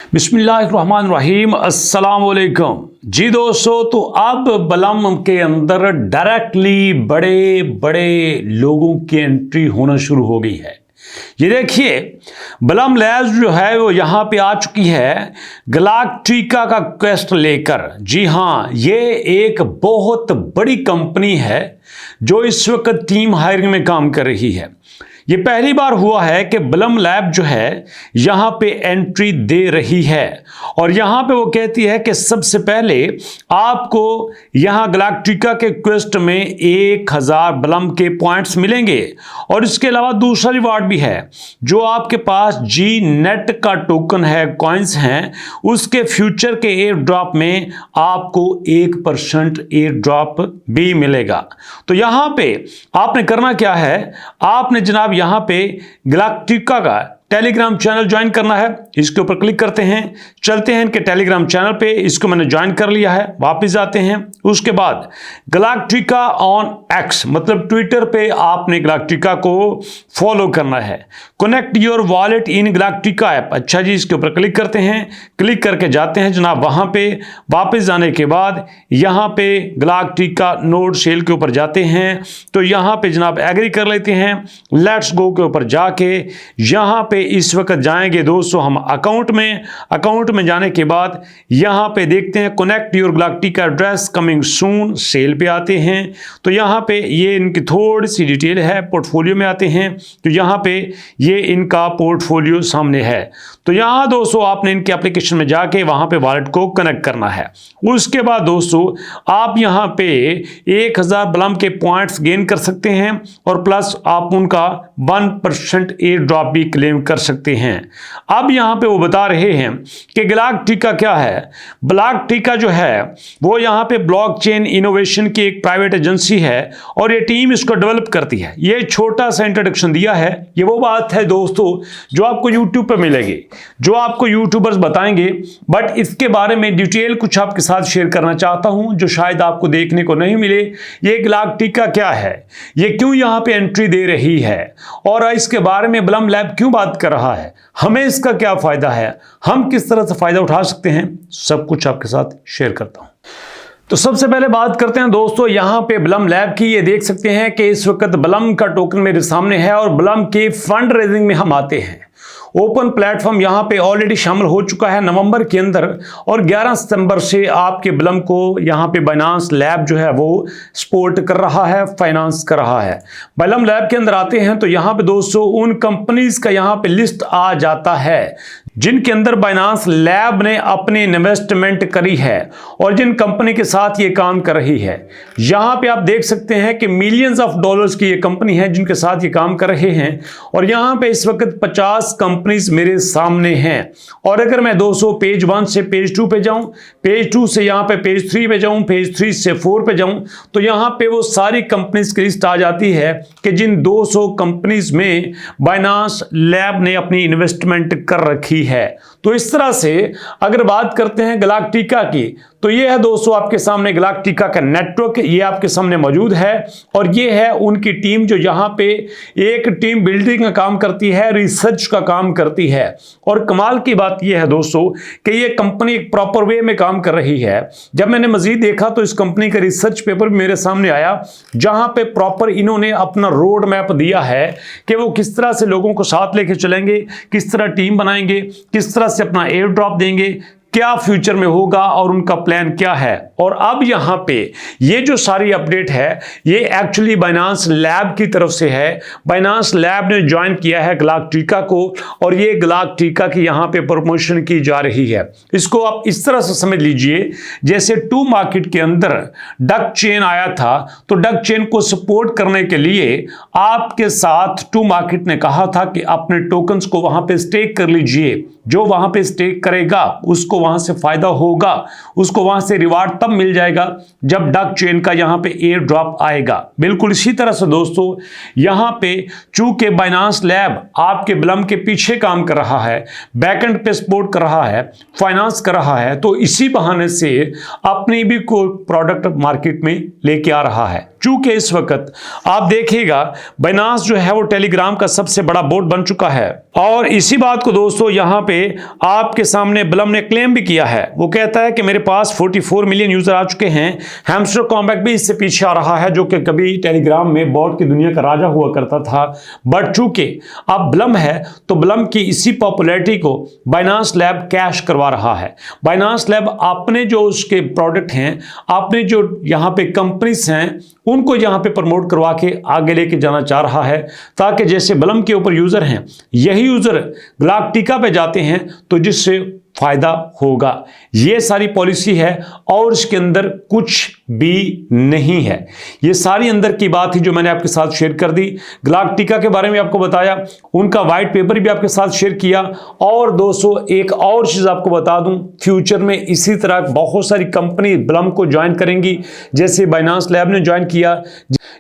बिस्मिल्लाहिर्रहमानिर्रहीम, अस्सलाम वालेकुम जी दोस्तों। तो अब बलम के अंदर डायरेक्टली बड़े बड़े लोगों की एंट्री होना शुरू हो गई है। ये देखिए, बलम लैब्स जो है वो यहाँ पे आ चुकी है गैलेक्टिका का क्वेस्ट लेकर। जी हाँ, ये एक बहुत बड़ी कंपनी है जो इस वक्त टीम हायरिंग में काम कर रही है। ये पहली बार हुआ है कि बलम लैब जो है यहाँ पे एंट्री दे रही है और यहाँ पे वो कहती है कि सबसे पहले आपको यहाँ गैलेक्टिका के क्वेस्ट में 1000 बलम के पॉइंट्स मिलेंगे और इसके अलावा दूसरा रिवार्ड भी है। जो आपके पास जी नेट का टोकन है, कॉइन्स हैं, उसके फ्यूचर के एयर ड्रॉप में आपको 1% एयर ड्रॉप भी मिलेगा। तो यहाँ पे आपने करना क्या है, आपने जनाब यहाँ पे गैलेक्टिका का टेलीग्राम चैनल ज्वाइन करना है। इसके ऊपर क्लिक करते हैं, चलते हैं इनके टेलीग्राम चैनल पे। इसको मैंने ज्वाइन कर लिया है, वापस जाते हैं। उसके बाद गैलेक्टिका ऑन एक्स मतलब ट्विटर पे आपने गैलेक्टिका को फॉलो करना है। Connect your wallet in Galactica app, अच्छा जी, इसके ऊपर क्लिक करते हैं। क्लिक करके जाते हैं जनाब वहां पे। वापस जाने के बाद यहाँ पे गैलेक्टिका नोड सेल के ऊपर जाते हैं। तो यहाँ पे जनाब एग्री कर लेते हैं। लेट्स गो के ऊपर जाके यहाँ पे इस वक्त जाएंगे दोस्तों हम अकाउंट में जाने के बाद यहाँ पे देखते हैं connect your Galactica address coming soon, sale पे आते हैं। तो यहाँ पे ये इनकी थोड़ी सी डिटेल है। पोर्टफोलियो में आते हैं तो यहाँ पे ये इनका पोर्टफोलियो सामने है। तो यहाँ दोस्तों आपने इनके एप्लीकेशन में जाके वहाँ पे वॉलेट को कनेक्ट करना है। उसके बाद दोस्तों आप यहाँ पे 1000 बलम के पॉइंट्स गेन कर सकते हैं और प्लस आप उनका 1% एयर ड्रॉप भी क्लेम कर सकते हैं। अब यहाँ पे वो बता रहे हैं कि गैलेक्टिका क्या है। गैलेक्टिका जो है वो यहाँ पे ब्लॉकचेन इनोवेशन की एक प्राइवेट एजेंसी है और ये टीम इसको डेवलप करती है। ये छोटा सा इंट्रोडक्शन दिया है। ये वो बात है दोस्तों जो आपको यूट्यूब पे मिलेगी, जो आपको यूट्यूबर्स बताएंगे, बट इसके बारे में डिटेल कुछ आपके साथ शेयर करना चाहता हूं जो शायद आपको देखने को नहीं मिले। ये गैलेक्टिका क्या है, ये क्यों यहाँ पे एंट्री दे रही है और इसके बारे में बलम लैब क्यों बात कर रहा है, हमें इसका क्या फायदा है, हम किस तरह से फायदा उठा सकते हैं, सब कुछ आपके साथ शेयर करता हूं। तो सबसे पहले बात करते हैं दोस्तों यहाँ पे बलम लैब की। ये देख सकते हैं कि इस वक्त बलम का टोकन मेरे सामने है और बलम के फंड रेजिंग में हम आते हैं। ओपन प्लेटफॉर्म यहाँ पे ऑलरेडी शामिल हो चुका है नवंबर के अंदर और 11 सितंबर से आपके बलम को यहाँ पे बाइनांस लैब जो है वो सपोर्ट कर रहा है, फाइनेंस कर रहा है। बलम लैब के अंदर आते हैं तो यहाँ पे दोस्तों उन कंपनीज का यहाँ पे लिस्ट आ जाता है जिनके अंदर बाइनांस लैब ने अपनी इन्वेस्टमेंट करी है और जिन कंपनी के साथ ये काम कर रही है। यहाँ पे आप देख सकते हैं कि मिलियंस ऑफ डॉलर्स की ये कंपनी है जिनके साथ ये काम कर रहे हैं और यहाँ पे इस वक्त 50 कंपनीज मेरे सामने हैं। और अगर मैं दोस्तों पेज 1 से पेज 2 पे जाऊं, पेज 2 से यहाँ पे पेज 3 पे जाऊं, पेज 3 से 4 पे जाऊं, तो यहाँ पे वो सारी कंपनीज की लिस्ट आ जाती है कि जिन 200 कंपनीज में बाइनांस लैब ने अपनी इन्वेस्टमेंट कर रखी है। तो इस तरह से अगर बात करते हैं गैलेक्टिका की, तो ये है दोस्तों आपके सामने गैलेक्टिका का नेटवर्क, ये आपके सामने मौजूद है और ये है उनकी टीम जो यहाँ पे एक टीम बिल्डिंग का काम करती है, रिसर्च का काम करती है। और कमाल की बात ये है दोस्तों कि ये कंपनी एक प्रॉपर वे में काम कर रही है। जब मैंने मजीद देखा तो इस कंपनी का रिसर्च पेपर मेरे सामने आया जहाँ पे प्रॉपर इन्होंने अपना रोड मैप दिया है कि वो किस तरह से लोगों को साथ लेके चलेंगे, किस तरह टीम बनाएंगे, किस तरह से अपना एयर ड्रॉप देंगे, क्या फ्यूचर में होगा और उनका प्लान क्या है। और अब यहाँ पे ये जो सारी अपडेट है ये एक्चुअली बाइनांस लैब की तरफ से है। बाइनांस लैब ने ज्वाइन किया है गैलेक्टिका को और ये गैलेक्टिका की यहाँ पे प्रमोशन की जा रही है। इसको आप इस तरह से समझ लीजिए जैसे टू मार्केट के अंदर डक चेन आया था, तो डक चेन को सपोर्ट करने के लिए आपके साथ टू मार्केट ने कहा था कि अपने टोकन्स को वहां पे स्टेक कर लीजिए। जो वहां पे स्टेक करेगा उसको वहां से फायदा होगा, उसको वहां से रिवार्ड तब मिल जाएगा जब डक चेन का यहां पे एयर ड्रॉप आएगा। बिल्कुल इसी तरह से दोस्तों यहां पे चूंकि बाइनांस लैब आपके बलम के पीछे काम कर रहा है, बैकएंड पे सपोर्ट कर रहा है, फाइनेंस कर रहा है, तो इसी बहाने से अपनी भी कोई प्रोडक्ट मार्केट में लेके आ रहा है। चूंकि इस वक्त आप देखिएगा बाइनांस जो है वो टेलीग्राम का सबसे बड़ा बोर्ड बन चुका है। और इसी बात को दोस्तों यहां पे आपके सामने बलम ने क्लेम भी किया है। वो कहता है कि मेरे पास 44 मिलियन यूजर आ चुके हैं। हैमस्टर कॉम्बैक भी इससे पीछे आ रहा है, जो कि कभी टेलीग्राम में बॉट की दुनिया का राजा हुआ करता था। बट चूंकि अब बलम है तो बलम की इसी पॉपुलैरिटी को बाइनांस लैब कैश करवा रहा है। बाइनांस लैब अपने जो उसके प्रोडक्ट हैं, अपने जो यहाँ पे कंपनीज हैं, उनको यहाँ पे प्रमोट करवा के आगे लेके जाना चाह रहा है, ताकि जैसे बलम के ऊपर यूजर हैं, यही यूजर गलाक्टिका पे जाते हैं तो जिससे फायदा होगा। ये सारी पॉलिसी है और इसके अंदर कुछ भी नहीं है। ये सारी अंदर की बात थी जो मैंने आपके साथ शेयर कर दी। गलाक्टिका के बारे में आपको बताया, उनका वाइट पेपर भी आपके साथ शेयर किया। और दोस्तों एक और चीज आपको बता दूं, फ्यूचर में इसी तरह बहुत सारी कंपनी बलम को ज्वाइन करेंगी, जैसे बाइनांस लैब ने ज्वाइन किया,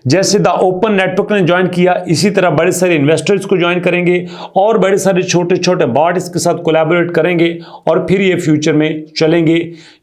जैसे द ओपन नेटवर्क ने ज्वाइन किया, इसी तरह बड़े सारे इन्वेस्टर्स को ज्वाइन करेंगे और बड़े सारे छोटे छोटे बॉट इसके साथ कोलैबोरेट करेंगे और फिर ये फ्यूचर में चलेंगे।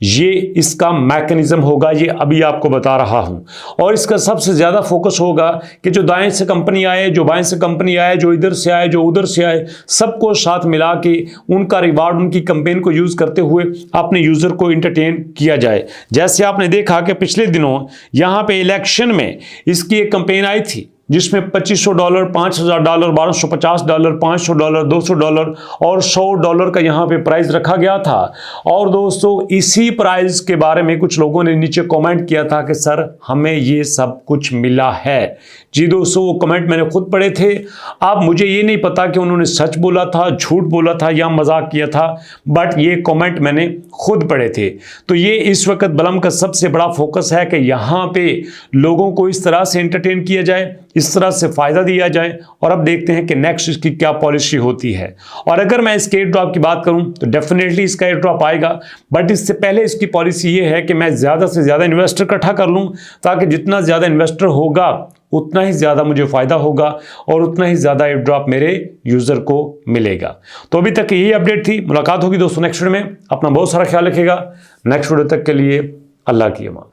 ये इसका मैकेनिज्म होगा, ये अभी आपको बता रहा हूं। और इसका सबसे ज्यादा फोकस होगा कि जो दाएं से कंपनी आए, जो बाएं से कंपनी आए, जो इधर से आए, जो उधर से आए, सबको साथ मिला के उनका रिवार्ड, उनकी कैंपेन को यूज करते हुए अपने यूजर को इंटरटेन किया जाए। जैसे आपने देखा कि पिछले दिनों यहां पे इलेक्शन में इसकी एक कैंपेन आई थी जिसमें $2500, $5000, $1250, $500, $200 और $100 का यहाँ पे प्राइस रखा गया था। और दोस्तों इसी प्राइस के बारे में कुछ लोगों ने नीचे कमेंट किया था कि सर हमें ये सब कुछ मिला है। जी दोस्तों वो कमेंट मैंने खुद पढ़े थे। अब मुझे ये नहीं पता कि उन्होंने सच बोला था, झूठ बोला था या मजाक किया था, बट ये कमेंट मैंने खुद पढ़े थे। तो ये इस वक्त बलम का सबसे बड़ा फोकस है कि यहाँ पे लोगों को इस तरह से एंटरटेन किया जाए, इस तरह से फायदा दिया जाए। और अब देखते हैं कि नेक्स्ट इसकी क्या पॉलिसी होती है। और अगर मैं इसके एयर ड्रॉप की बात करूं तो डेफिनेटली इसका एयर ड्रॉप आएगा, बट इससे पहले इसकी पॉलिसी ये है कि मैं ज़्यादा से ज़्यादा इन्वेस्टर इकट्ठा कर लूं, ताकि जितना ज़्यादा इन्वेस्टर होगा उतना ही ज़्यादा मुझे फ़ायदा होगा और उतना ही ज़्यादा एयर ड्रॉप मेरे यूज़र को मिलेगा। तो अभी तक यही अपडेट थी। मुलाकात होगी दोस्तों नेक्स्ट वीडियो में। अपना बहुत सारा ख्याल रखिएगा। नेक्स्ट वीडियो तक के लिए अल्लाह की अमान।